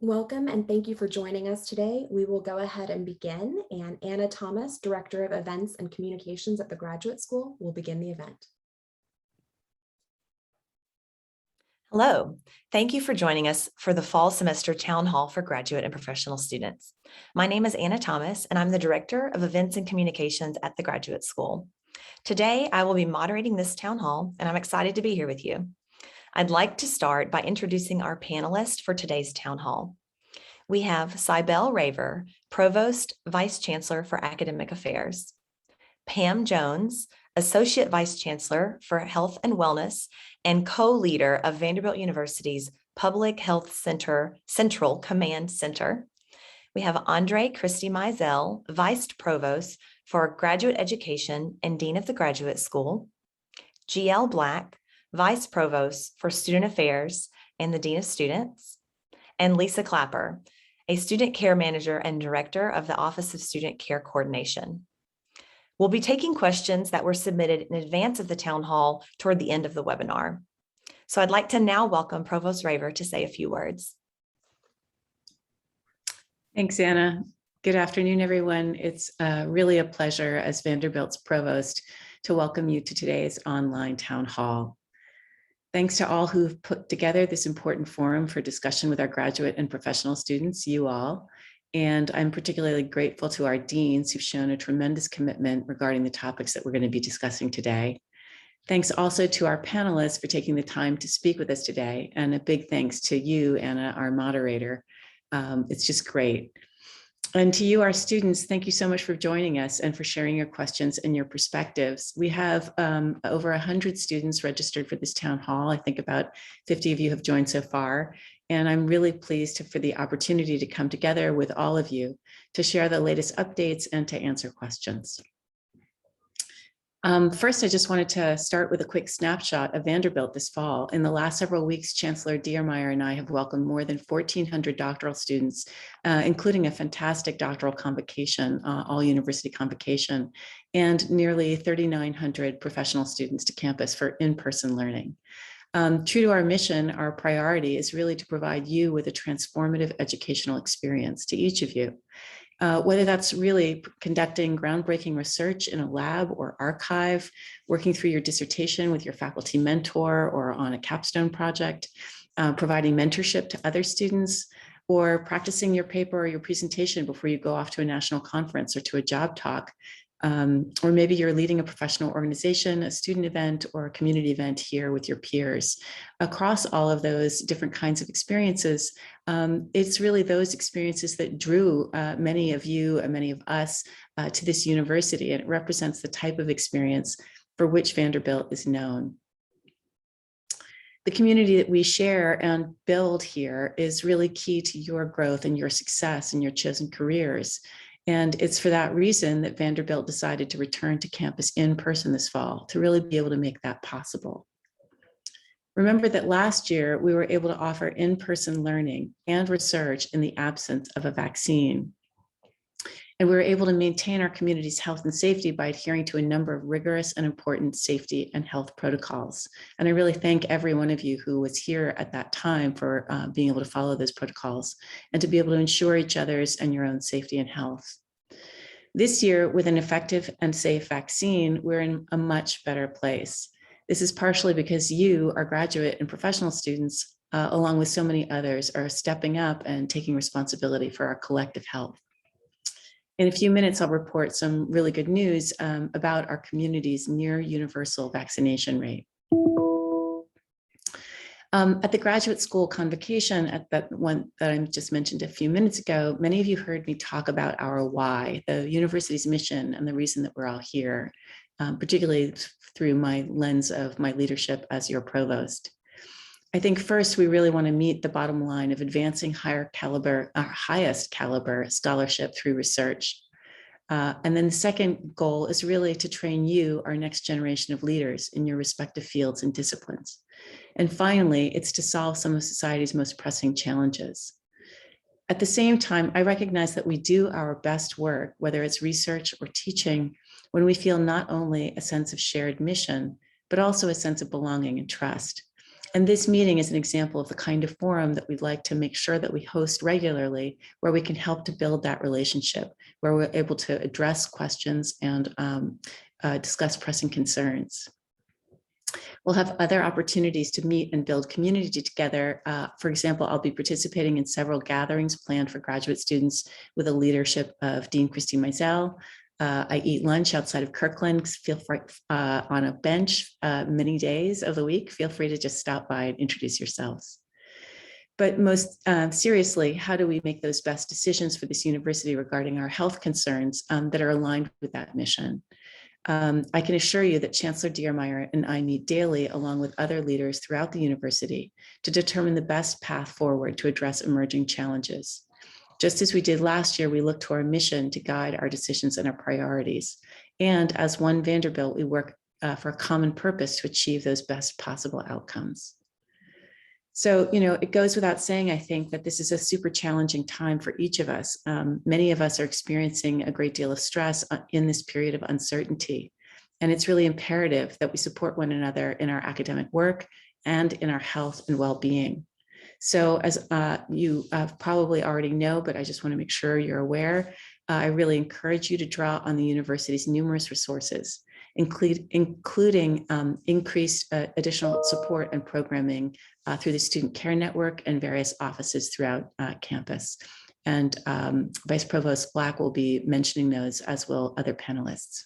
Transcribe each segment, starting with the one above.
Welcome and thank you for joining us today. We will go ahead and begin, and Anna Thomas, Director of Events and Communications at the Graduate School, will begin the event. Hello, thank you for joining us for the Fall Semester Town Hall for Graduate and Professional Students. My name is Anna Thomas, and I'm the Director of Events and Communications at the Graduate School. Today, I will be moderating this town hall, and I'm excited to be here with you. I'd like to start by introducing our panelists for today's town hall. We have Provost Raver, Provost Vice Chancellor for Academic Affairs, Pam Jones, Associate Vice Chancellor for Health and Wellness and co-leader of Vanderbilt University's Public Health Central Command Center. We have Andre Christie Mizell, Vice Provost for Graduate Education and Dean of the Graduate School, G.L. Black, Vice Provost for Student Affairs and the Dean of Students, and Lisa Clapper, a Student Care Manager and Director of the Office of Student Care Coordination. We'll be taking questions that were submitted in advance of the town hall toward the end of the webinar. So I'd like to now welcome Provost Raver to say a few words. Thanks, Anna. Good afternoon, everyone. It's really a pleasure as Vanderbilt's Provost to welcome you to today's online town hall. Thanks to all who've put together this important forum for discussion with our graduate and professional students, you all. And I'm particularly grateful to our deans who've shown a tremendous commitment regarding the topics that we're going to be discussing today. Thanks also to our panelists for taking the time to speak with us today. And a big thanks to you, Anna, our moderator. It's just great. And to you, our students, thank you so much for joining us and for sharing your questions and your perspectives. We have over 100 students registered for this town hall. I think about 50 of you have joined so far. And I'm really pleased for the opportunity to come together with all of you to share the latest updates and to answer questions. First, I just wanted to start with a quick snapshot of Vanderbilt this fall. In the last several weeks, Chancellor Diermeyer and I have welcomed more than 1,400 doctoral students, including a fantastic doctoral convocation, all university convocation, and nearly 3,900 professional students to campus for in-person learning. True to our mission, our priority is really to provide you with a transformative educational experience to each of you. Whether that's really conducting groundbreaking research in a lab or archive, working through your dissertation with your faculty mentor or on a capstone project, providing mentorship to other students, or practicing your paper or your presentation before you go off to a national conference or to a job talk. Or maybe you're leading a professional organization, a student event, or a community event here with your peers. Across all of those different kinds of experiences, it's really those experiences that drew many of you and many of us to this university, and it represents the type of experience for which Vanderbilt is known. The community that we share and build here is really key to your growth and your success in your chosen careers. And it's for that reason that Vanderbilt decided to return to campus in person this fall to really be able to make that possible. Remember that last year we were able to offer in-person learning and research in the absence of a vaccine. And we were able to maintain our community's health and safety by adhering to a number of rigorous and important safety and health protocols. And I really thank every one of you who was here at that time for being able to follow those protocols and to be able to ensure each other's and your own safety and health. This year, with an effective and safe vaccine, we're in a much better place. This is partially because you, our graduate and professional students, along with so many others, are stepping up and taking responsibility for our collective health. In a few minutes, I'll report some really good news about our community's near universal vaccination rate. At the graduate school convocation, at that one that I just mentioned a few minutes ago, many of you heard me talk about our why, the university's mission, and the reason that we're all here, particularly through my lens of my leadership as your provost. I think first, we really want to meet the bottom line of advancing highest caliber scholarship through research. And then the second goal is really to train you, our next generation of leaders, in your respective fields and disciplines. And finally, it's to solve some of society's most pressing challenges. At the same time, I recognize that we do our best work, whether it's research or teaching, when we feel not only a sense of shared mission, but also a sense of belonging and trust. And this meeting is an example of the kind of forum that we'd like to make sure that we host regularly, where we can help to build that relationship, where we're able to address questions and discuss pressing concerns. We'll have other opportunities to meet and build community together. For example, I'll be participating in several gatherings planned for graduate students with the leadership of Dean Christine Mizell. I eat lunch outside of Kirkland. Feel free on a bench many days of the week. Feel free to just stop by and introduce yourselves. But most seriously, how do we make those best decisions for this university regarding our health concerns that are aligned with that mission? I can assure you that Chancellor Diermeyer and I meet daily, along with other leaders throughout the university, to determine the best path forward to address emerging challenges. Just as we did last year, we look to our mission to guide our decisions and our priorities. And as one Vanderbilt, we work for a common purpose to achieve those best possible outcomes. So, it goes without saying, I think, that this is a super challenging time for each of us. Many of us are experiencing a great deal of stress in this period of uncertainty. And it's really imperative that we support one another in our academic work and in our health and well-being. So as you probably already know, but I just want to make sure you're aware, I really encourage you to draw on the university's numerous resources, including increased additional support and programming through the Student Care Network and various offices throughout campus. And Vice Provost Black will be mentioning those, as will other panelists.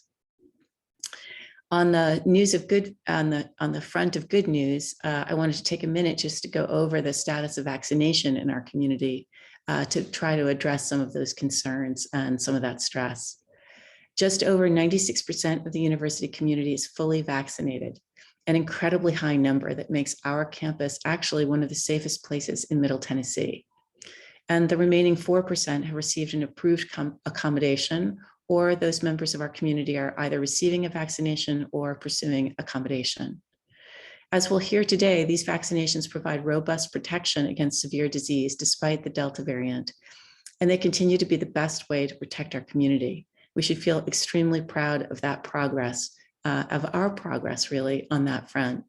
On the news of good, on the front of good news, I wanted to take a minute just to go over the status of vaccination in our community to try to address some of those concerns and some of that stress. Just over 96% of the university community is fully vaccinated, an incredibly high number that makes our campus actually one of the safest places in Middle Tennessee. And the remaining 4% have received an approved accommodation, or those members of our community are either receiving a vaccination or pursuing accommodation. As we'll hear today, these vaccinations provide robust protection against severe disease despite the Delta variant, and they continue to be the best way to protect our community. We should feel extremely proud of that progress, of our progress really on that front.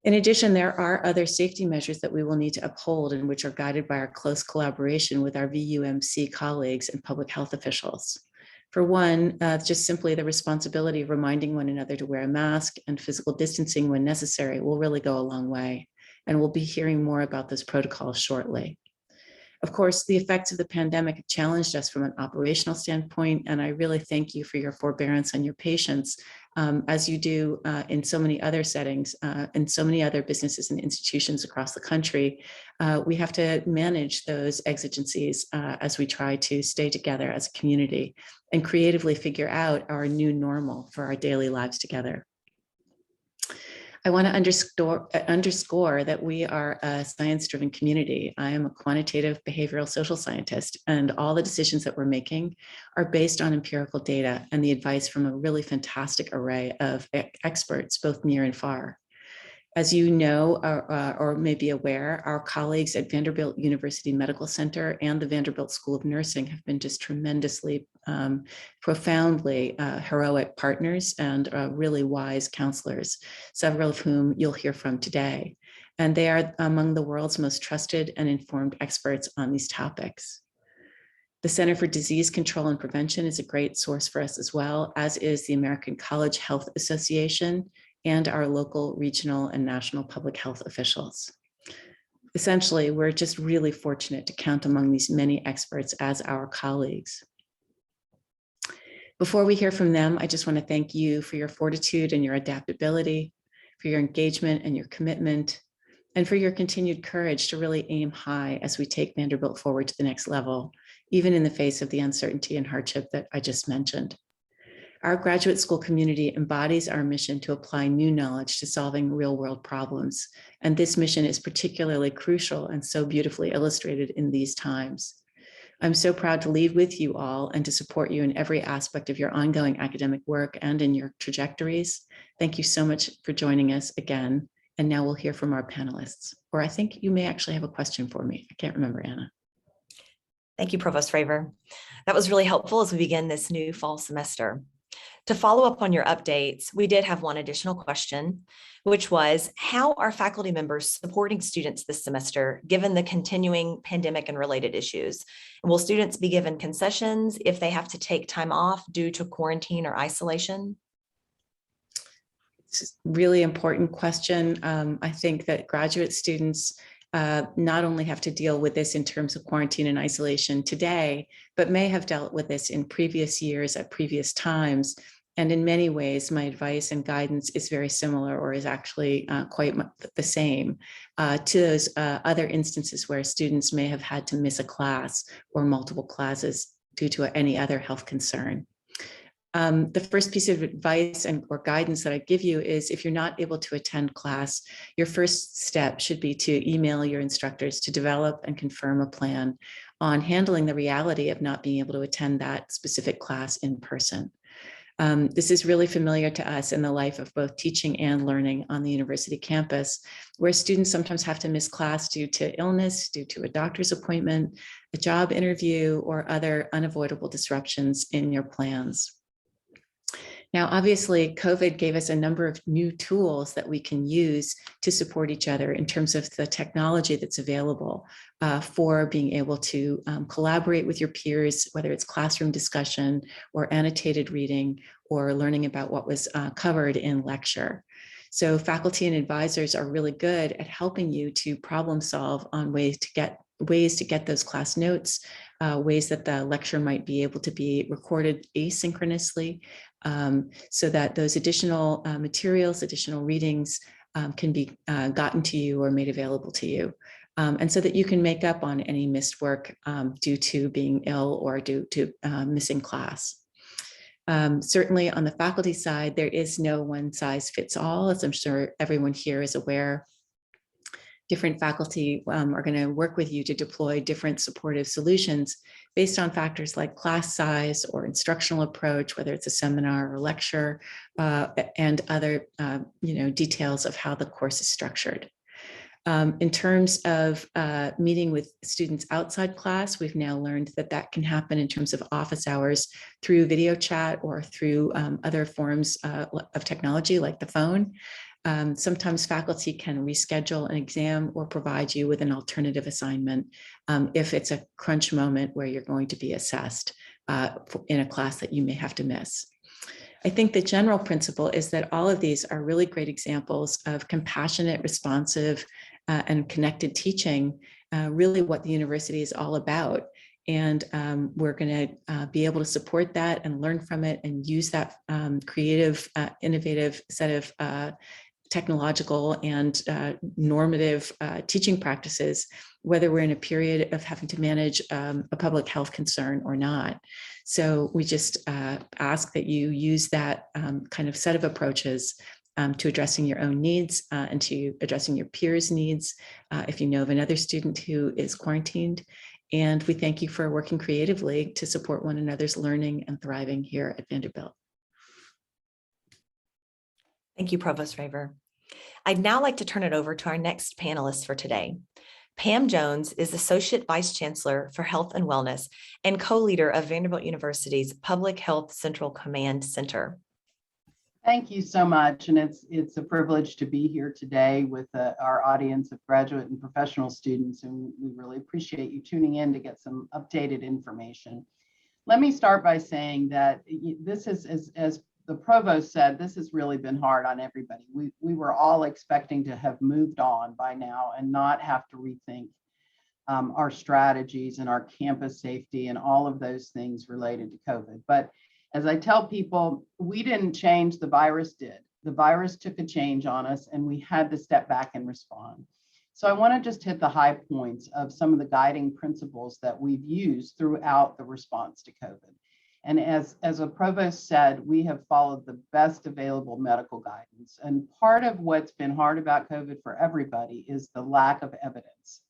In addition, there are other safety measures that we will need to uphold and which are guided by our close collaboration with our VUMC colleagues and public health officials. For one, just simply the responsibility of reminding one another to wear a mask and physical distancing when necessary will really go a long way. And we'll be hearing more about those protocols shortly. Of course, the effects of the pandemic have challenged us from an operational standpoint, and I really thank you for your forbearance and your patience, as you do in so many other settings and so many other businesses and institutions across the country. We have to manage those exigencies as we try to stay together as a community and creatively figure out our new normal for our daily lives together. I want to underscore that we are a science-driven community. I am a quantitative behavioral social scientist, and all the decisions that we're making are based on empirical data and the advice from a really fantastic array of experts, both near and far. As you know, or may be aware, our colleagues at Vanderbilt University Medical Center and the Vanderbilt School of Nursing have been just tremendously, profoundly heroic partners and really wise counselors, several of whom you'll hear from today. And they are among the world's most trusted and informed experts on these topics. The Center for Disease Control and Prevention is a great source for us as well, as is the American College Health Association and our local, regional, and national public health officials. Essentially, we're just really fortunate to count among these many experts as our colleagues. Before we hear from them, I just want to thank you for your fortitude and your adaptability, for your engagement and your commitment, and for your continued courage to really aim high as we take Vanderbilt forward to the next level, even in the face of the uncertainty and hardship that I just mentioned. Our graduate school community embodies our mission to apply new knowledge to solving real-world problems, and this mission is particularly crucial and so beautifully illustrated in these times. I'm so proud to lead with you all and to support you in every aspect of your ongoing academic work and in your trajectories. Thank you so much for joining us again, and now we'll hear from our panelists. Or I think you may actually have a question for me. I can't remember, Anna. Thank you, Provost Raver. That was really helpful as we begin this new fall semester. To follow up on your updates, we did have one additional question, which was, how are faculty members supporting students this semester, given the continuing pandemic and related issues? Will students be given concessions if they have to take time off due to quarantine or isolation? It's a really important question. I think that graduate students not only have to deal with this in terms of quarantine and isolation today, but may have dealt with this in previous years at previous times. And in many ways, my advice and guidance is very similar, or is actually quite the same to those other instances where students may have had to miss a class or multiple classes due to any other health concern. The first piece of advice or guidance that I give you is, if you're not able to attend class, your first step should be to email your instructors to develop and confirm a plan on handling the reality of not being able to attend that specific class in person. This is really familiar to us in the life of both teaching and learning on the university campus, where students sometimes have to miss class due to illness, due to a doctor's appointment, a job interview, or other unavoidable disruptions in your plans. Now, obviously, COVID gave us a number of new tools that we can use to support each other in terms of the technology that's available for being able to collaborate with your peers, whether it's classroom discussion or annotated reading or learning about what was covered in lecture. So faculty and advisors are really good at helping you to problem solve on ways to get those class notes, ways that the lecture might be able to be recorded asynchronously, so that those additional materials, additional readings can be gotten to you or made available to you. And so that you can make up on any missed work due to being ill or due to missing class. Certainly on the faculty side, there is no one size fits all, as I'm sure everyone here is aware. Different faculty are going to work with you to deploy different supportive solutions based on factors like class size or instructional approach, whether it's a seminar or lecture, and other details of how the course is structured. In terms of meeting with students outside class, we've now learned that that can happen in terms of office hours through video chat or through other forms of technology like the phone. Sometimes faculty can reschedule an exam or provide you with an alternative assignment if it's a crunch moment where you're going to be assessed in a class that you may have to miss. I think the general principle is that all of these are really great examples of compassionate, responsive, and connected teaching, really what the university is all about. And we're going to be able to support that and learn from it and use that creative, innovative set of technological and normative teaching practices, whether we're in a period of having to manage a public health concern or not. So we just ask that you use that kind of set of approaches to addressing your own needs and to addressing your peers' needs if you know of another student who is quarantined. And we thank you for working creatively to support one another's learning and thriving here at Vanderbilt. Thank you, Provost Raver. I'd now like to turn it over to our next panelist for today. Pam Jones is Associate Vice Chancellor for Health and Wellness and co-leader of Vanderbilt University's Public Health Central Command Center. Thank you so much, and it's a privilege to be here today with our audience of graduate and professional students, and we really appreciate you tuning in to get some updated information. Let me start by saying that this is, as the provost said, this has really been hard on everybody. We were all expecting to have moved on by now and not have to rethink our strategies and our campus safety and all of those things related to COVID. But as I tell people, we didn't change, the virus did. The virus took a change on us and we had to step back and respond. So I want to just hit the high points of some of the guiding principles that we've used throughout the response to COVID. And as a provost said, we have followed the best available medical guidance. And part of what's been hard about COVID for everybody is the lack of evidence.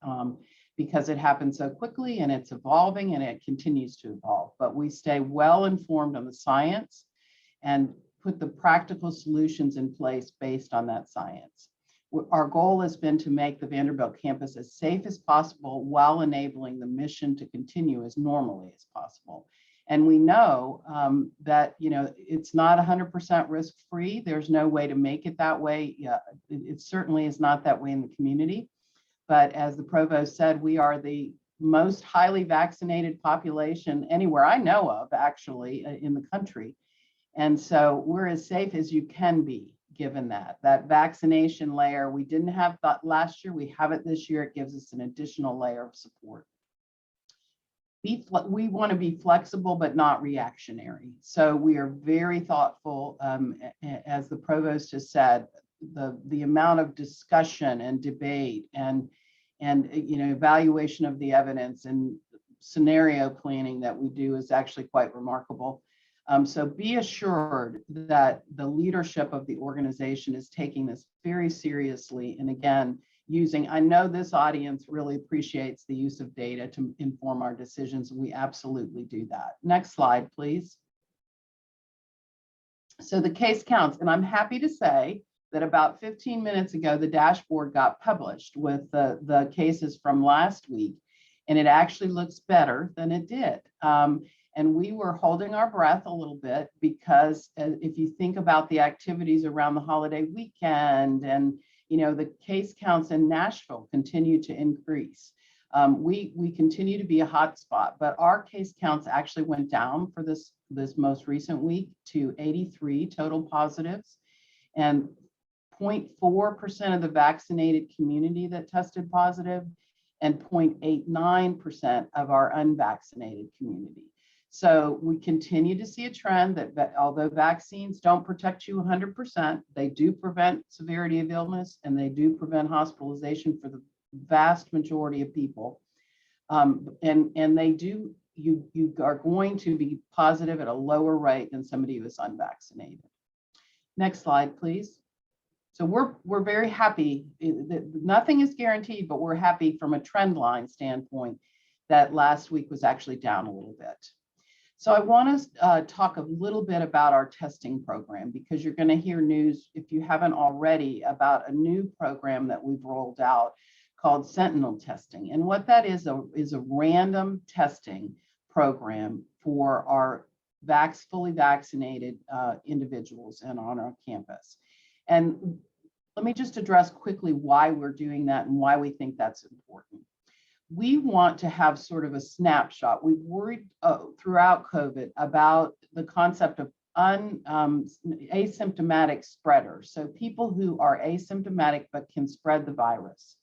Because it happens so quickly and it's evolving and it continues to evolve. But we stay well informed on the science and put the practical solutions in place based on that science. Our goal has been to make the Vanderbilt campus as safe as possible while enabling the mission to continue as normally as possible. And we know that, it's not 100% risk-free. There's no way to make it that way. Yeah, it certainly is not that way in the community. But as the provost said, we are the most highly vaccinated population anywhere I know of, actually, in the country. And so we're as safe as you can be, given that vaccination layer. We didn't have that last year. We have it this year. It gives us an additional layer of support. We want to be flexible, but not reactionary. So we are very thoughtful, as the provost has said, the amount of discussion and debate and evaluation of the evidence and scenario planning that we do is actually quite remarkable. So be assured that the leadership of the organization is taking this very seriously. And again, I know this audience really appreciates the use of data to inform our decisions. We absolutely do that. Next slide, please. So the case counts, and I'm happy to say that about 15 minutes ago, the dashboard got published with the cases from last week, and it actually looks better than it did. And we were holding our breath a little bit because if you think about the activities around the holiday weekend and the case counts in Nashville continue to increase. We continue to be a hot spot, but our case counts actually went down for this most recent week to 83 total positives, and 0.4% of the vaccinated community that tested positive, and 0.89% of our unvaccinated community. So we continue to see a trend that although vaccines don't protect you 100%, they do prevent severity of illness and they do prevent hospitalization for the vast majority of people. And they do, you are going to be positive at a lower rate than somebody who is unvaccinated. Next slide, please. So we're very happy. Nothing is guaranteed, but we're happy from a trend line standpoint that last week was actually down a little bit. So I want to talk a little bit about our testing program, because you're going to hear news, if you haven't already, about a new program that we've rolled out called Sentinel testing. And what that is a random testing program for our fully vaccinated individuals and on our campus. And let me just address quickly why we're doing that and why we think that's important. We want to have sort of a snapshot. We've worried throughout COVID about the concept of asymptomatic spreaders. So people who are asymptomatic but can spread the virus.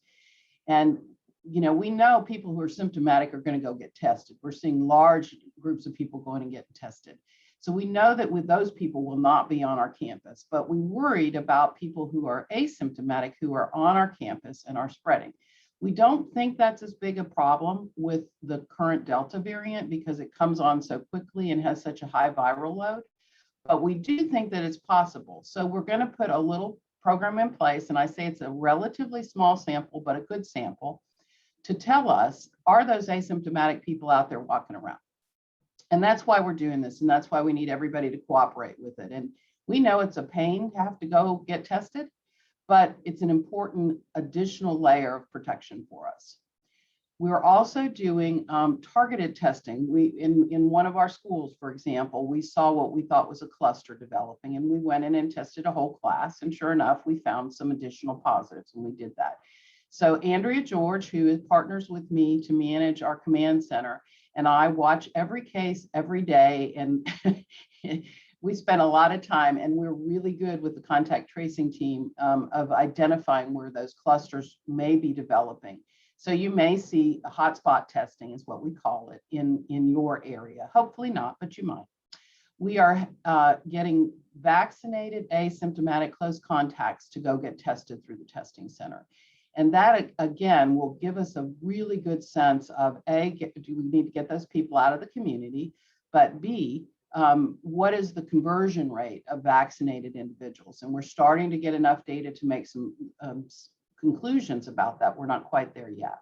And we know people who are symptomatic are going to go get tested. We're seeing large groups of people going and getting tested. So we know that with those people will not be on our campus, but we worried about people who are asymptomatic who are on our campus and are spreading. We don't think that's as big a problem with the current Delta variant because it comes on so quickly and has such a high viral load, but we do think that it's possible. So we're going to put a little program in place, and I say it's a relatively small sample, but a good sample, to tell us, are those asymptomatic people out there walking around? And that's why we're doing this, and that's why we need everybody to cooperate with it. And we know it's a pain to have to go get tested, but it's an important additional layer of protection for us. We're also doing targeted testing. In one of our schools, for example, we saw what we thought was a cluster developing, and we went in and tested a whole class, and sure enough, we found some additional positives, and we did that. So Andrea George, who partners with me to manage our command center, and I watch every case every day, and we spend a lot of time, and we're really good with the contact tracing team of identifying where those clusters may be developing. So you may see a hotspot testing is what we call it in your area. Hopefully not, but you might. We are getting vaccinated asymptomatic close contacts to go get tested through the testing center. And that, again, will give us a really good sense of do we need to get those people out of the community, but B, what is the conversion rate of vaccinated individuals? And we're starting to get enough data to make some conclusions about that. We're not quite there yet.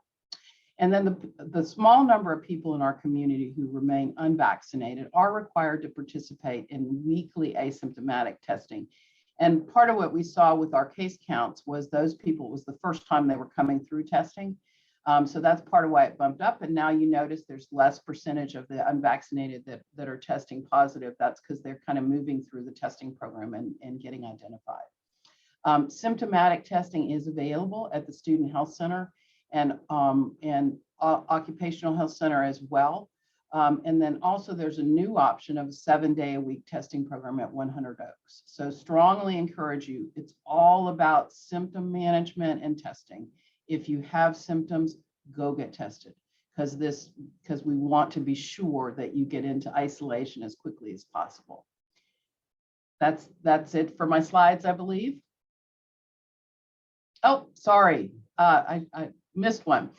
And then the small number of people in our community who remain unvaccinated are required to participate in weekly asymptomatic testing. And part of what we saw with our case counts was those people, it was the first time they were coming through testing. So that's part of why it bumped up. And now you notice there's less percentage of the unvaccinated that are testing positive. That's because they're kind of moving through the testing program and getting identified. Symptomatic testing is available at the Student Health Center and Occupational Health Center as well. And then also there's a new option of a 7-day-a-week testing program at 100 Oaks. So strongly encourage you. It's all about symptom management and testing. If you have symptoms, go get tested because we want to be sure that you get into isolation as quickly as possible. That's it for my slides, I believe. Oh, sorry, I missed one.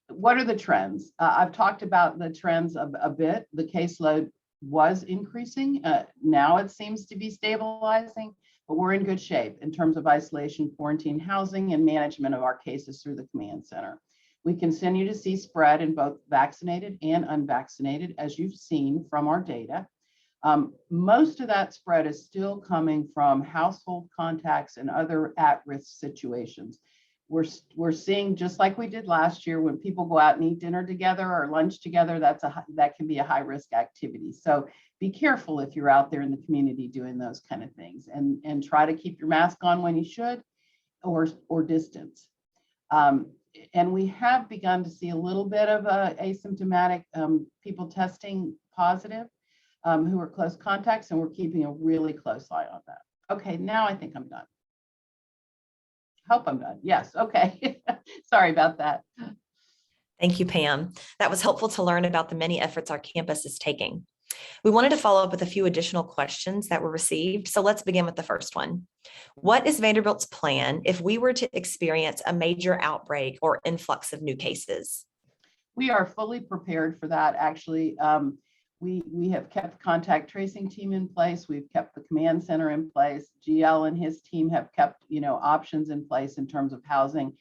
What are the trends? I've talked about the trends a bit. The caseload was increasing. Now it seems to be stabilizing, but we're in good shape in terms of isolation, quarantine, housing, and management of our cases through the command center. We continue to see spread in both vaccinated and unvaccinated, as you've seen from our data. Most of that spread is still coming from household contacts and other at-risk situations. We're seeing, just like we did last year, when people go out and eat dinner together or lunch together, that can be a high-risk activity. So be careful if you're out there in the community doing those kind of things, and try to keep your mask on when you should, or distance. And we have begun to see a little bit of asymptomatic people testing positive who are close contacts, and we're keeping a really close eye on that. Okay, now I think I'm done. Hope I'm done. Yes, okay. Sorry about that. Thank you, Pam. That was helpful to learn about the many efforts our campus is taking. We wanted to follow up with a few additional questions that were received, so let's begin with the first one. What is Vanderbilt's plan if we were to experience a major outbreak or influx of new cases? We are fully prepared for that, actually. We have kept the contact tracing team in place. We've kept the command center in place. GL and his team have kept, options in place in terms of housing.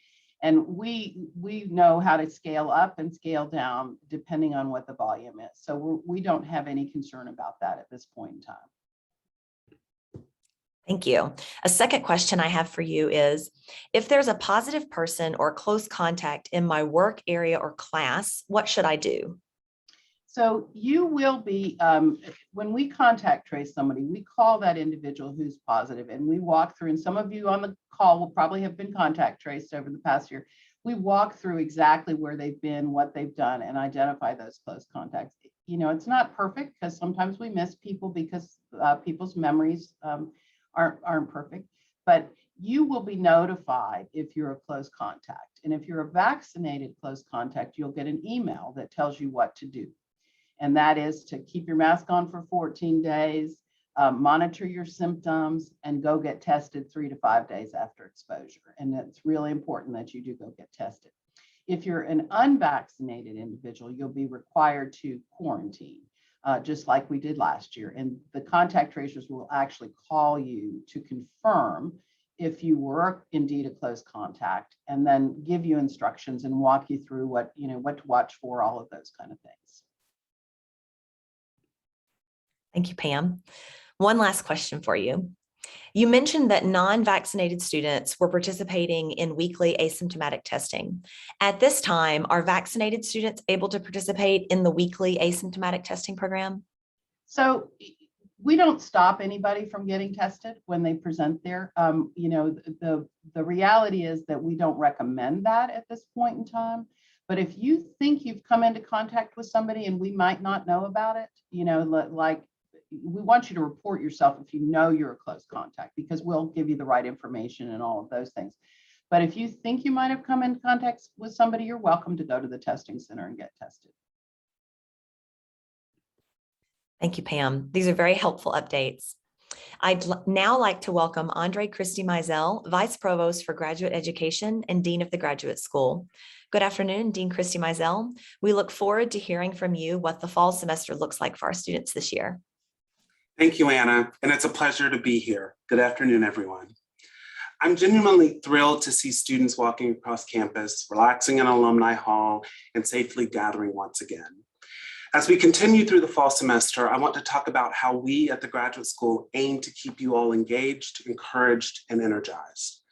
And we know how to scale up and scale down depending on what the volume is. So we don't have any concern about that at this point in time. Thank you. A second question I have for you is, if there's a positive person or close contact in my work area or class, what should I do? So you will be, when we contact trace somebody, we call that individual who's positive, and we walk through, and some of you on the call will probably have been contact traced over the past year. We walk through exactly where they've been, what they've done, and identify those close contacts. It's not perfect because sometimes we miss people because people's memories aren't perfect, but you will be notified if you're a close contact. And if you're a vaccinated close contact, you'll get an email that tells you what to do. And that is to keep your mask on for 14 days, monitor your symptoms, and go get tested 3 to 5 days after exposure. And it's really important that you do go get tested. If you're an unvaccinated individual, you'll be required to quarantine, just like we did last year. And the contact tracers will actually call you to confirm if you were indeed a close contact, and then give you instructions and walk you through what to watch for, all of those kind of things. Thank you, Pam. One last question for you. You mentioned that non-vaccinated students were participating in weekly asymptomatic testing. At this time, are vaccinated students able to participate in the weekly asymptomatic testing program? So we don't stop anybody from getting tested when they present there. The reality is that we don't recommend that at this point in time. But if you think you've come into contact with somebody and we might not know about it, we want you to report yourself if you know you're a close contact, because we'll give you the right information and all of those things. But if you think you might have come in contact with somebody, you're welcome to go to the testing center and get tested. Thank you, Pam. These are very helpful updates. I'd now like to welcome Andre Christie Mizell, Vice Provost for Graduate Education and Dean of the Graduate School. Good afternoon, Dean Christie Mizell. We look forward to hearing from you what the fall semester looks like for our students this year. Thank you, Anna, and it's a pleasure to be here. Good afternoon, everyone. I'm genuinely thrilled to see students walking across campus, relaxing in Alumni Hall, and safely gathering once again. As we continue through the fall semester, I want to talk about how we at the graduate school aim to keep you all engaged, encouraged, and energized.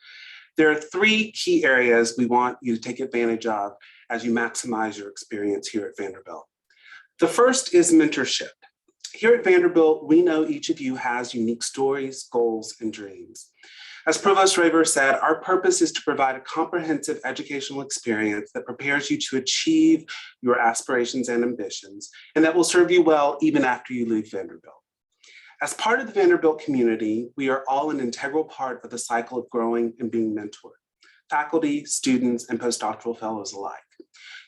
There are three key areas we want you to take advantage of as you maximize your experience here at Vanderbilt. The first is mentorship. Here at Vanderbilt, we know each of you has unique stories, goals, and dreams. As Provost Raver said, our purpose is to provide a comprehensive educational experience that prepares you to achieve your aspirations and ambitions, and that will serve you well even after you leave Vanderbilt. As part of the Vanderbilt community, we are all an integral part of the cycle of growing and being mentored, faculty, students, and postdoctoral fellows alike.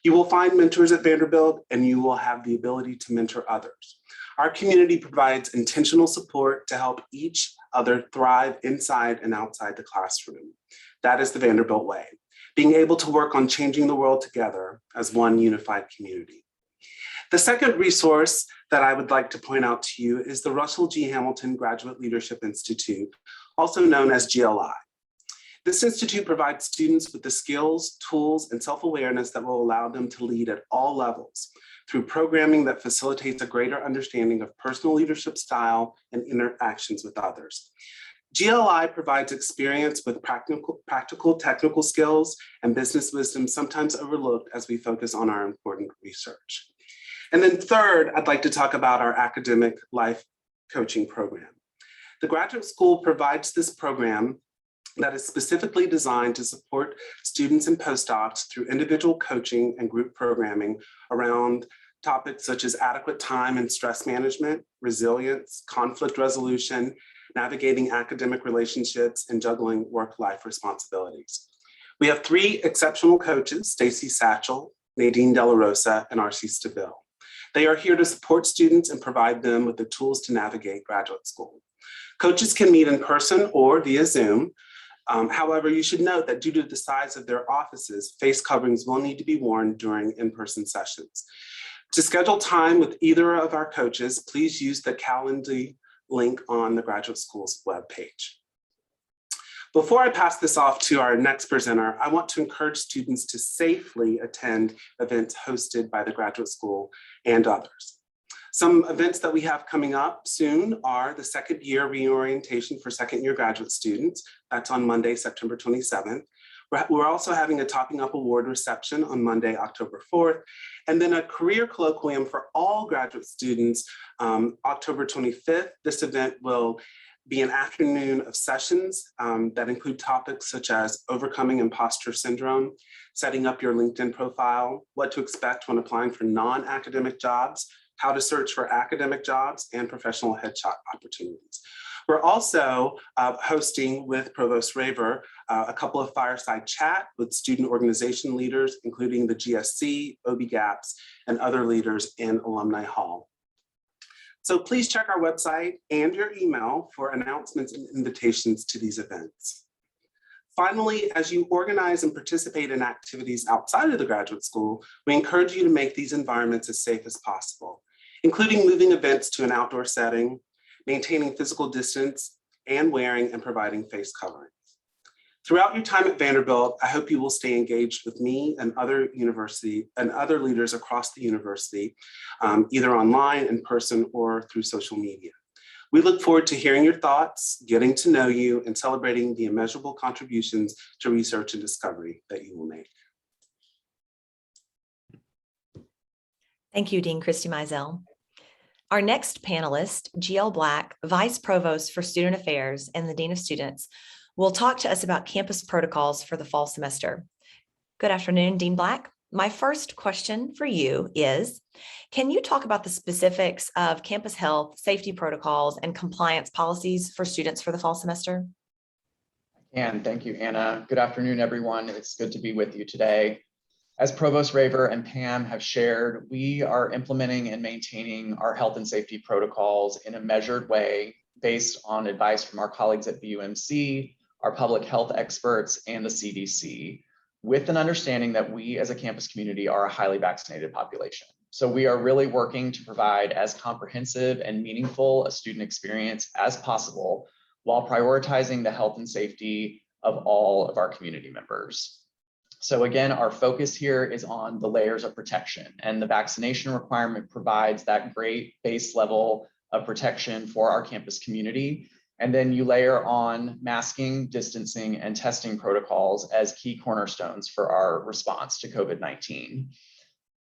You will find mentors at Vanderbilt, and you will have the ability to mentor others. Our community provides intentional support to help each other thrive inside and outside the classroom. That is the Vanderbilt way, being able to work on changing the world together as one unified community. The second resource that I would like to point out to you is the Russell G. Hamilton Graduate Leadership Institute, also known as GLI. This institute provides students with the skills, tools, and self-awareness that will allow them to lead at all levels through programming that facilitates a greater understanding of personal leadership style and interactions with others. GLI provides experience with practical technical skills and business wisdom sometimes overlooked as we focus on our important research. And then third, I'd like to talk about our academic life coaching program. The graduate school provides this program that is specifically designed to support students and postdocs through individual coaching and group programming around topics such as adequate time and stress management, resilience, conflict resolution, navigating academic relationships, and juggling work-life responsibilities. We have three exceptional coaches, Stacy Satchel, Nadine De La Rosa, and R.C. Stabile. They are here to support students and provide them with the tools to navigate graduate school. Coaches can meet in person or via Zoom. However, you should note that due to the size of their offices, face coverings will need to be worn during in-person sessions. To schedule time with either of our coaches, please use the Calendly link on the graduate school's webpage. Before I pass this off to our next presenter, I want to encourage students to safely attend events hosted by the graduate school and others. Some events that we have coming up soon are the second year reorientation for second year graduate students. That's on Monday, September 27th. We're also having a Topping Up Award reception on Monday, October 4th, and then a career colloquium for all graduate students, October 25th. This event will be an afternoon of sessions that include topics such as overcoming imposter syndrome, setting up your LinkedIn profile, what to expect when applying for non-academic jobs, how to search for academic jobs, and professional headshot opportunities. We're also hosting with Provost Raver a couple of fireside chat with student organization leaders, including the GSC, OB-GAPS, and other leaders in Alumni Hall. So please check our website and your email for announcements and invitations to these events. Finally, as you organize and participate in activities outside of the graduate school, we encourage you to make these environments as safe as possible, including moving events to an outdoor setting, maintaining physical distance, and wearing and providing face coverings. Throughout your time at Vanderbilt, I hope you will stay engaged with me and other leaders across the university, either online, in person, or through social media. We look forward to hearing your thoughts, getting to know you, and celebrating the immeasurable contributions to research and discovery that you will make. Thank you, Dean Christy Mizell. Our next panelist, GL Black, Vice Provost for Student Affairs and the Dean of Students, will talk to us about campus protocols for the fall semester. Good afternoon, Dean Black. My first question for you is, can you talk about the specifics of campus health, safety protocols, and compliance policies for students for the fall semester? And thank you, Anna. Good afternoon, everyone. It's good to be with you today. As Provost Raver and Pam have shared, we are implementing and maintaining our health and safety protocols in a measured way based on advice from our colleagues at VUMC, our public health experts, and the CDC, with an understanding that we as a campus community are a highly vaccinated population. So we are really working to provide as comprehensive and meaningful a student experience as possible while prioritizing the health and safety of all of our community members. So again, our focus here is on the layers of protection, and the vaccination requirement provides that great base level of protection for our campus community. And then you layer on masking, distancing, and testing protocols as key cornerstones for our response to COVID-19.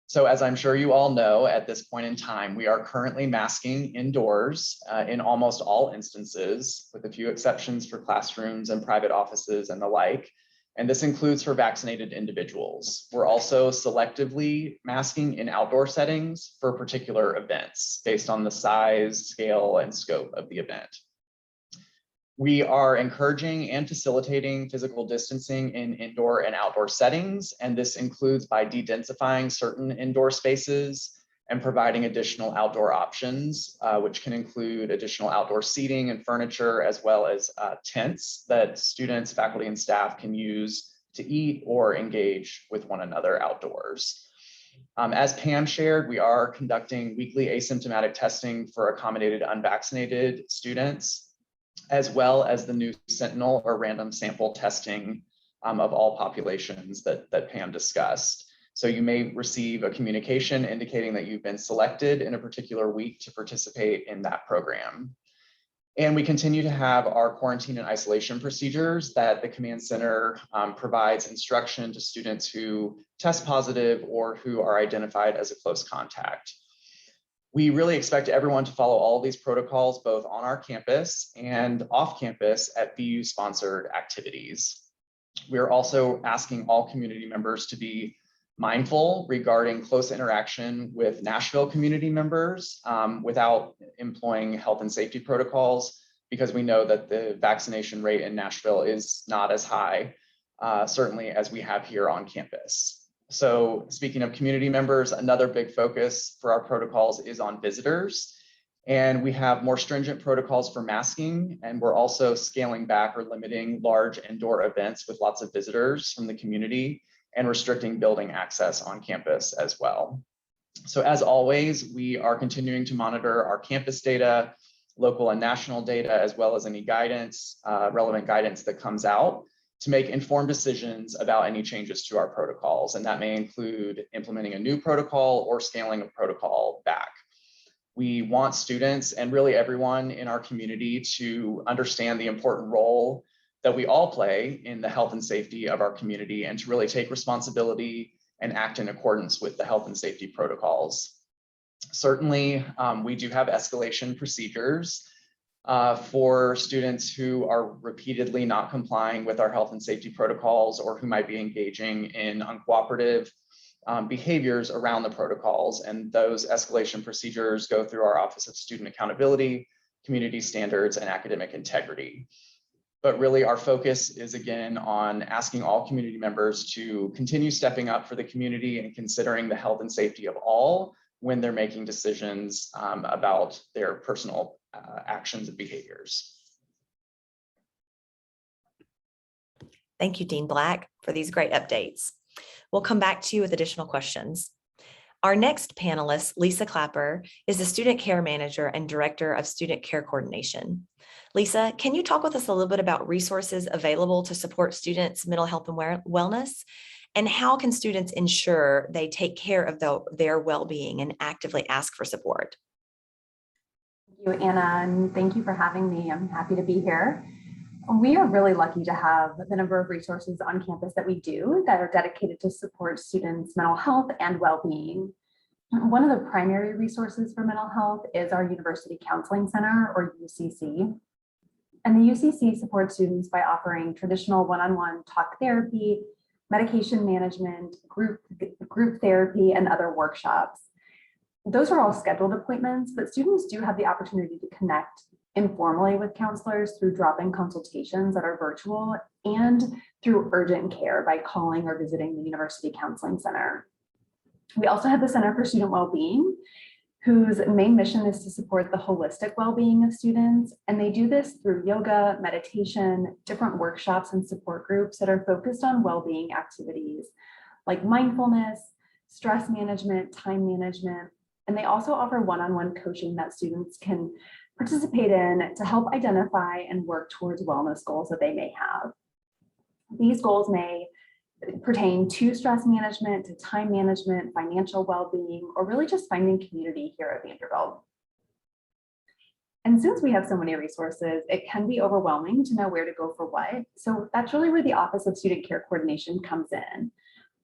So as I'm sure you all know, at this point in time, we are currently masking indoors in almost all instances, with a few exceptions for classrooms and private offices and the like. And this includes for vaccinated individuals. We're also selectively masking in outdoor settings for particular events based on the size, scale, and scope of the event. We are encouraging and facilitating physical distancing in indoor and outdoor settings, and this includes by de-densifying certain indoor spaces and providing additional outdoor options, which can include additional outdoor seating and furniture, as well as tents that students, faculty, and staff can use to eat or engage with one another outdoors. As Pam shared, we are conducting weekly asymptomatic testing for accommodated unvaccinated students, as well as the new sentinel or random sample testing of all populations that Pam discussed. So you may receive a communication indicating that you've been selected in a particular week to participate in that program. And we continue to have our quarantine and isolation procedures that the command center provides instruction to students who test positive or who are identified as a close contact. We really expect everyone to follow all of these protocols, both on our campus and off campus at BU-sponsored activities. We're also asking all community members to be mindful regarding close interaction with Nashville community members without employing health and safety protocols, because we know that the vaccination rate in Nashville is not as high, certainly as we have here on campus. So speaking of community members, another big focus for our protocols is on visitors. And we have more stringent protocols for masking, and we're also scaling back or limiting large indoor events with lots of visitors from the community and restricting building access on campus as well. So as always, we are continuing to monitor our campus data, local and national data, as well as any guidance, relevant guidance that comes out to make informed decisions about any changes to our protocols. And that may include implementing a new protocol or scaling a protocol back. We want students and really everyone in our community to understand the important role that we all play in the health and safety of our community, and to really take responsibility and act in accordance with the health and safety protocols. Certainly, we do have escalation procedures for students who are repeatedly not complying with our health and safety protocols, or who might be engaging in uncooperative behaviors around the protocols. And those escalation procedures go through our Office of Student Accountability, Community Standards, and Academic Integrity. But really our focus is again on asking all community members to continue stepping up for the community and considering the health and safety of all when they're making decisions about their personal actions and behaviors. Thank you, Dean Black, for these great updates. We'll come back to you with additional questions. Our next panelist, Lisa Clapper, is the Student Care Manager and Director of Student Care Coordination. Lisa, can you talk with us a little bit about resources available to support students' mental health and wellness? And how can students ensure they take care of their well-being and actively ask for support? Thank you, Anna, and thank you for having me. I'm happy to be here. We are really lucky to have the number of resources on campus that we do that are dedicated to support students' mental health and well-being. One of the primary resources for mental health is our University Counseling Center, or UCC. And the UCC supports students by offering traditional one-on-one talk therapy, medication management, group therapy, and other workshops. Those are all scheduled appointments, but students do have the opportunity to connect informally with counselors through drop-in consultations that are virtual, and through urgent care by calling or visiting the University Counseling Center. We also have the Center for Student Wellbeing, whose main mission is to support the holistic well-being of students. And they do this through yoga, meditation, different workshops and support groups that are focused on well-being activities like mindfulness, stress management, time management. And they also offer one-on-one coaching that students can participate in to help identify and work towards wellness goals that they may have. These goals may pertain to stress management, to time management, financial well-being, or really just finding community here at Vanderbilt. And since we have so many resources, it can be overwhelming to know where to go for what. So that's really where the Office of Student Care Coordination comes in.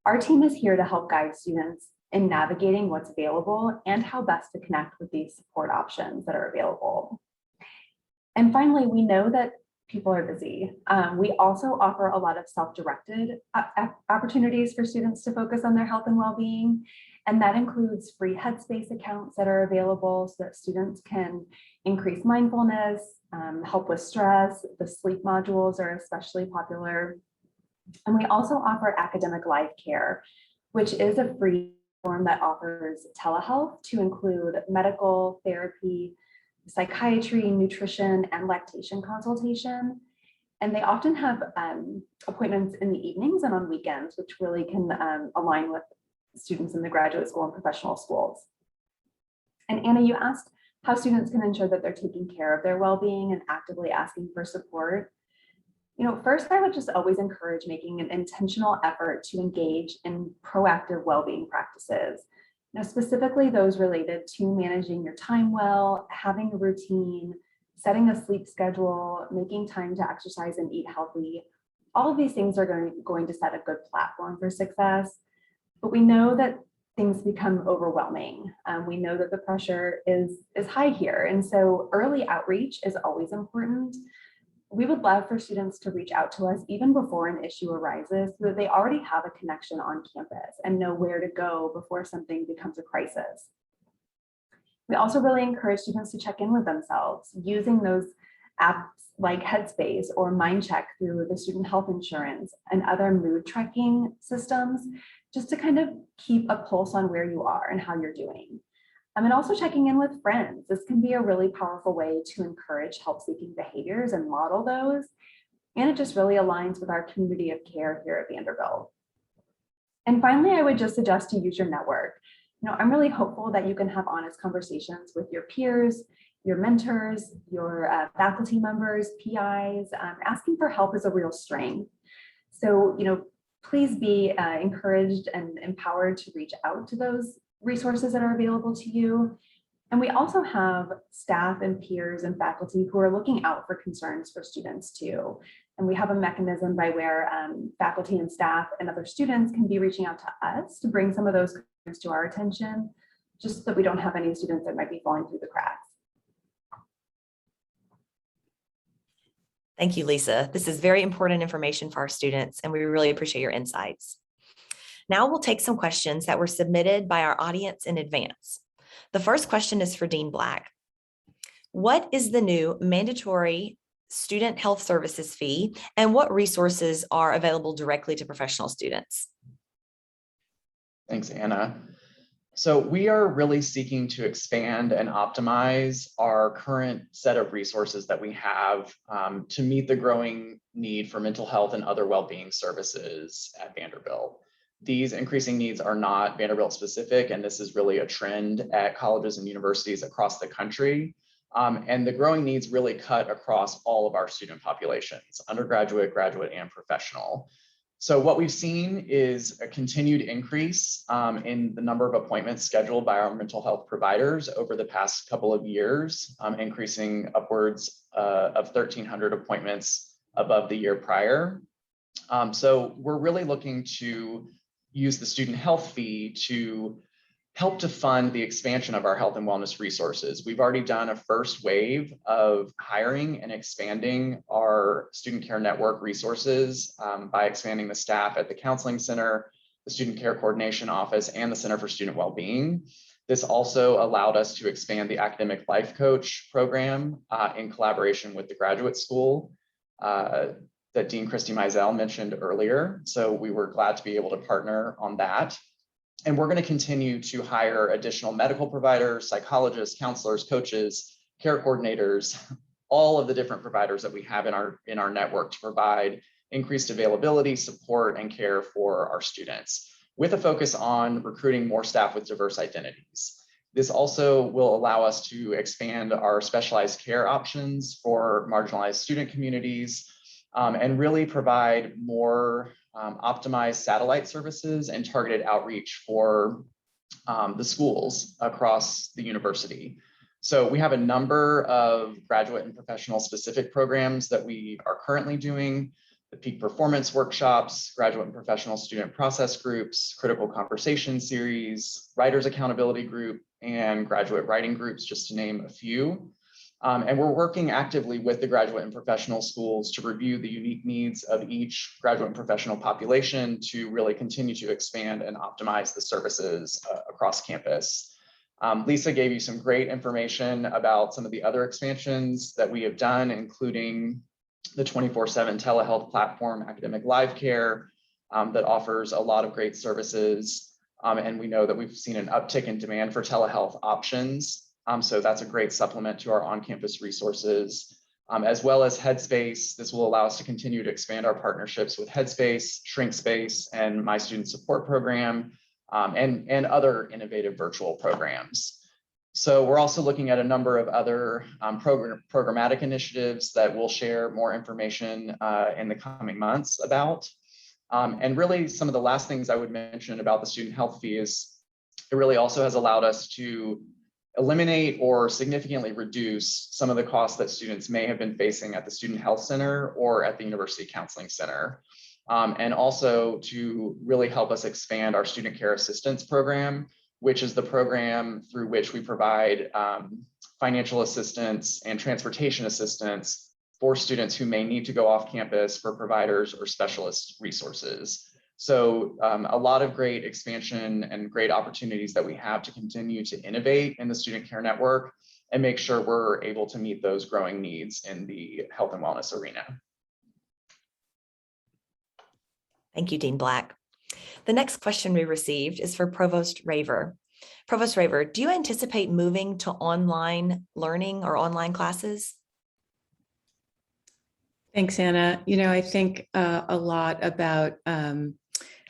Our team is here to help guide students in navigating what's available and how best to connect with these support options that are available. And finally, we know that people are busy. We also offer a lot of self-directed opportunities for students to focus on their health and well-being. And that includes free Headspace accounts that are available so that students can increase mindfulness, help with stress. The sleep modules are especially popular. And we also offer academic life care, which is a free form that offers telehealth to include medical, therapy, psychiatry, nutrition, and lactation consultation. And they often have appointments in the evenings and on weekends, which really can align with students in the graduate school and professional schools. And Anna, you asked how students can ensure that they're taking care of their well-being and actively asking for support. First, I would just always encourage making an intentional effort to engage in proactive well-being practices. Specifically those related to managing your time well, having a routine, setting a sleep schedule, making time to exercise and eat healthy. All of these things are going to set a good platform for success. But we know that things become overwhelming. We know that the pressure is high here. And so early outreach is always important. We would love for students to reach out to us even before an issue arises so that they already have a connection on campus and know where to go before something becomes a crisis. We also really encourage students to check in with themselves using those apps like Headspace or MindCheck through the student health insurance and other mood tracking systems, just to kind of keep a pulse on where you are and how you're doing. And also checking in with friends. This can be a really powerful way to encourage help-seeking behaviors and model those. And it just really aligns with our community of care here at Vanderbilt. And finally, I would just suggest to use your network. I'm really hopeful that you can have honest conversations with your peers, your mentors, your faculty members, PIs. Asking for help is a real strength. So, please be encouraged and empowered to reach out to those resources that are available to you. And we also have staff and peers and faculty who are looking out for concerns for students too. And we have a mechanism by where faculty and staff and other students can be reaching out to us to bring some of those concerns to our attention, just so that we don't have any students that might be falling through the cracks. Thank you, Lisa. This is very important information for our students, and we really appreciate your insights. Now we'll take some questions that were submitted by our audience in advance. The first question is for Dean Black. What is the new mandatory student health services fee, and what resources are available directly to professional students? Thanks, Anna. So we are really seeking to expand and optimize our current set of resources that we have to meet the growing need for mental health and other well-being services at Vanderbilt. These increasing needs are not Vanderbilt specific, and this is really a trend at colleges and universities across the country. And the growing needs really cut across all of our student populations, undergraduate, graduate, and professional. So what we've seen is a continued increase in the number of appointments scheduled by our mental health providers over the past couple of years, increasing upwards of 1,300 appointments above the year prior. So we're really looking to use the student health fee to help to fund the expansion of our health and wellness resources. We've already done a first wave of hiring and expanding our student care network resources by expanding the staff at the Counseling Center, the Student Care Coordination Office, and the Center for Student Wellbeing. This also allowed us to expand the Academic Life Coach program in collaboration with the graduate school that Dean Christy Mizell mentioned earlier. So we were glad to be able to partner on that. And we're going to continue to hire additional medical providers, psychologists, counselors, coaches, care coordinators, all of the different providers that we have in our network to provide increased availability, support, and care for our students, with a focus on recruiting more staff with diverse identities. This also will allow us to expand our specialized care options for marginalized student communities, and really provide more optimized satellite services and targeted outreach for the schools across the university. So we have a number of graduate and professional specific programs that we are currently doing: the peak performance workshops, graduate and professional student process groups, critical conversation series, writers accountability group, and graduate writing groups, just to name a few. And we're working actively with the graduate and professional schools to review the unique needs of each graduate and professional population to really continue to expand and optimize the services across campus. Lisa gave you some great information about some of the other expansions that we have done, including the 24/7 telehealth platform, Academic Live Care, that offers a lot of great services. And we know that we've seen an uptick in demand for telehealth options. So that's a great supplement to our on-campus resources, as well as Headspace. This will allow us to continue to expand our partnerships with Headspace, ShrinkSpace, and My Student Support Program, and other innovative virtual programs. So we're also looking at a number of other programmatic initiatives that we'll share more information in the coming months about. And really, some of the last things I would mention about the student health fee is it really also has allowed us to eliminate or significantly reduce some of the costs that students may have been facing at the Student Health Center or at the University Counseling Center. And also to really help us expand our Student Care Assistance Program, which is the program through which we provide financial assistance and transportation assistance for students who may need to go off campus for providers or specialist resources. So a lot of great expansion and great opportunities that we have to continue to innovate in the student care network and make sure we're able to meet those growing needs in the health and wellness arena. Thank you, Dean Black. The next question we received is for Provost Raver. Provost Raver, do you anticipate moving to online learning or online classes? Thanks, Anna. You know, I think a lot about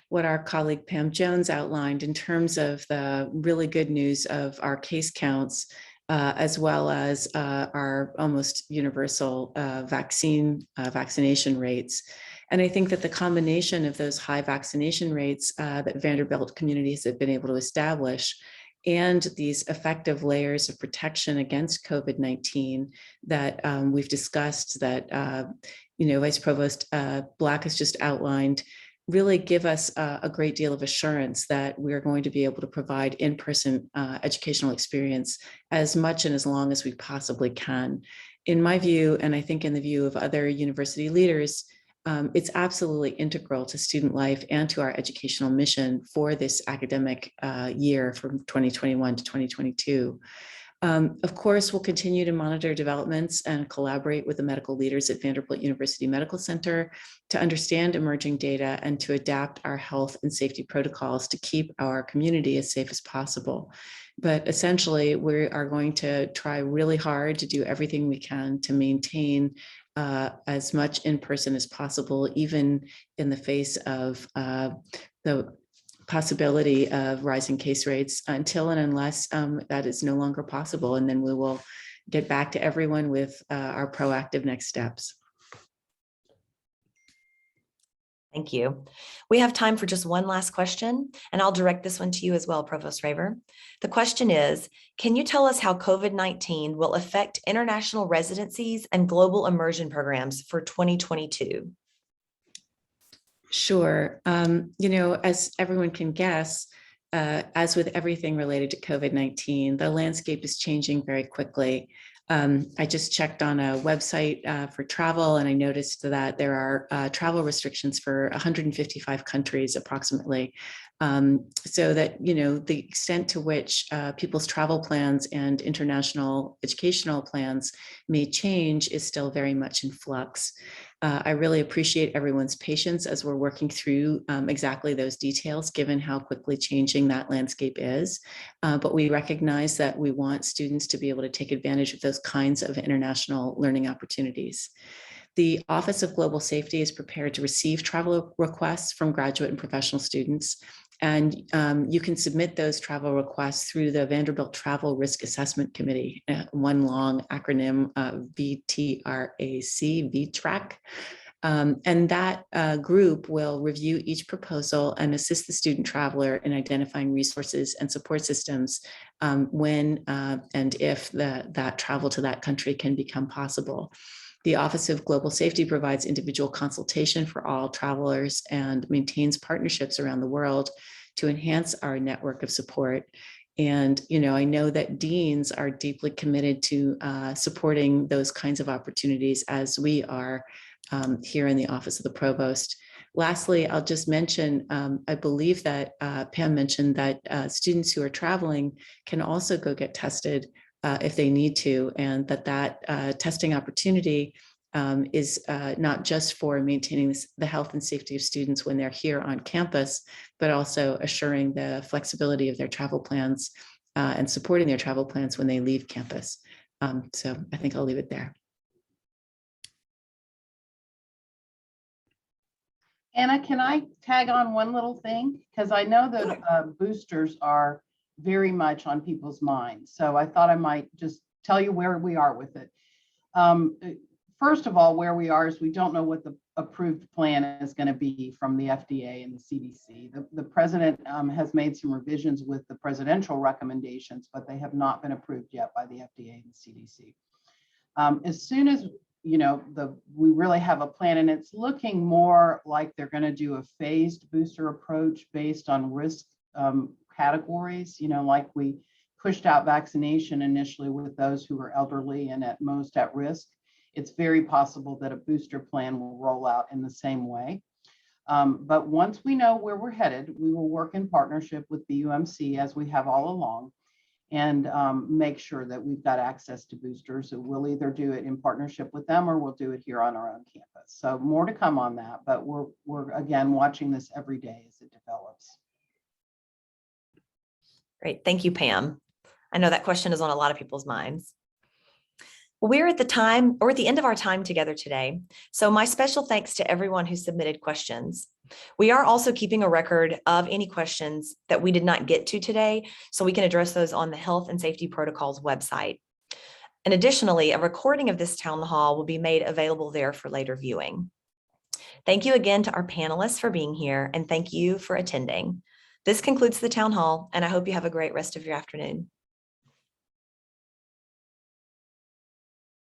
what our colleague Pam Jones outlined in terms of the really good news of our case counts, as well as our almost universal vaccination rates. And I think that the combination of those high vaccination rates that Vanderbilt communities have been able to establish and these effective layers of protection against COVID-19 that we've discussed, that Vice Provost Black has just outlined, really give us a great deal of assurance that we're going to be able to provide in-person educational experience as much and as long as we possibly can. In my view, and I think in the view of other university leaders, it's absolutely integral to student life and to our educational mission for this academic year from 2021 to 2022. Of course, we'll continue to monitor developments and collaborate with the medical leaders at Vanderbilt University Medical Center to understand emerging data and to adapt our health and safety protocols to keep our community as safe as possible. But essentially, we are going to try really hard to do everything we can to maintain as much in person as possible, even in the face of the possibility of rising case rates until and unless that is no longer possible. And then we will get back to everyone with our proactive next steps. Thank you. We have time for just one last question, and I'll direct this one to you as well, Provost Raver. The question is, can you tell us how COVID-19 will affect international residencies and global immersion programs for 2022? Sure. As everyone can guess, as with everything related to COVID-19, the landscape is changing very quickly. I just checked on a website for travel, and I noticed that there are travel restrictions for 155 countries approximately. So that, the extent to which people's travel plans and international educational plans may change is still very much in flux. I really appreciate everyone's patience as we're working through exactly those details, given how quickly changing that landscape is. But we recognize that we want students to be able to take advantage of those kinds of international learning opportunities. The Office of Global Safety is prepared to receive travel requests from graduate and professional students. And you can submit those travel requests through the Vanderbilt Travel Risk Assessment Committee, one long acronym, VTRAC, VTRAC. And that group will review each proposal and assist the student traveler in identifying resources and support systems when and if that travel to that country can become possible. The Office of Global Safety provides individual consultation for all travelers and maintains partnerships around the world to enhance our network of support. And, I know that deans are deeply committed to supporting those kinds of opportunities, as we are here in the Office of the Provost. Lastly, I'll just mention, I believe that Pam mentioned that students who are traveling can also go get tested if they need to, and that testing opportunity is not just for maintaining the health and safety of students when they're here on campus, but also assuring the flexibility of their travel plans and supporting their travel plans when they leave campus. So I think I'll leave it there. Anna, can I tag on one little thing? Because I know that boosters are very much on people's minds. So I thought I might just tell you where we are with it. First of all, where we are is we don't know what the approved plan is going to be from the FDA and the CDC. The president has made some revisions with the presidential recommendations, but they have not been approved yet by the FDA and the CDC. As soon as we really have a plan, and it's looking more like they're going to do a phased booster approach based on risk categories, like we pushed out vaccination initially with those who are elderly and at most at risk. It's very possible that a booster plan will roll out in the same way. But once we know where we're headed, we will work in partnership with BUMC as we have all along, and make sure that we've got access to boosters. So we'll either do it in partnership with them or we'll do it here on our own campus. So more to come on that, but we're again watching this every day as it develops. Great. Thank you, Pam. I know that question is on a lot of people's minds. Well, we're at the end of our time together today. So my special thanks to everyone who submitted questions. We are also keeping a record of any questions that we did not get to today, so we can address those on the Health and Safety Protocols website. And additionally, a recording of this town hall will be made available there for later viewing. Thank you again to our panelists for being here, and thank you for attending. This concludes the town hall, and I hope you have a great rest of your afternoon.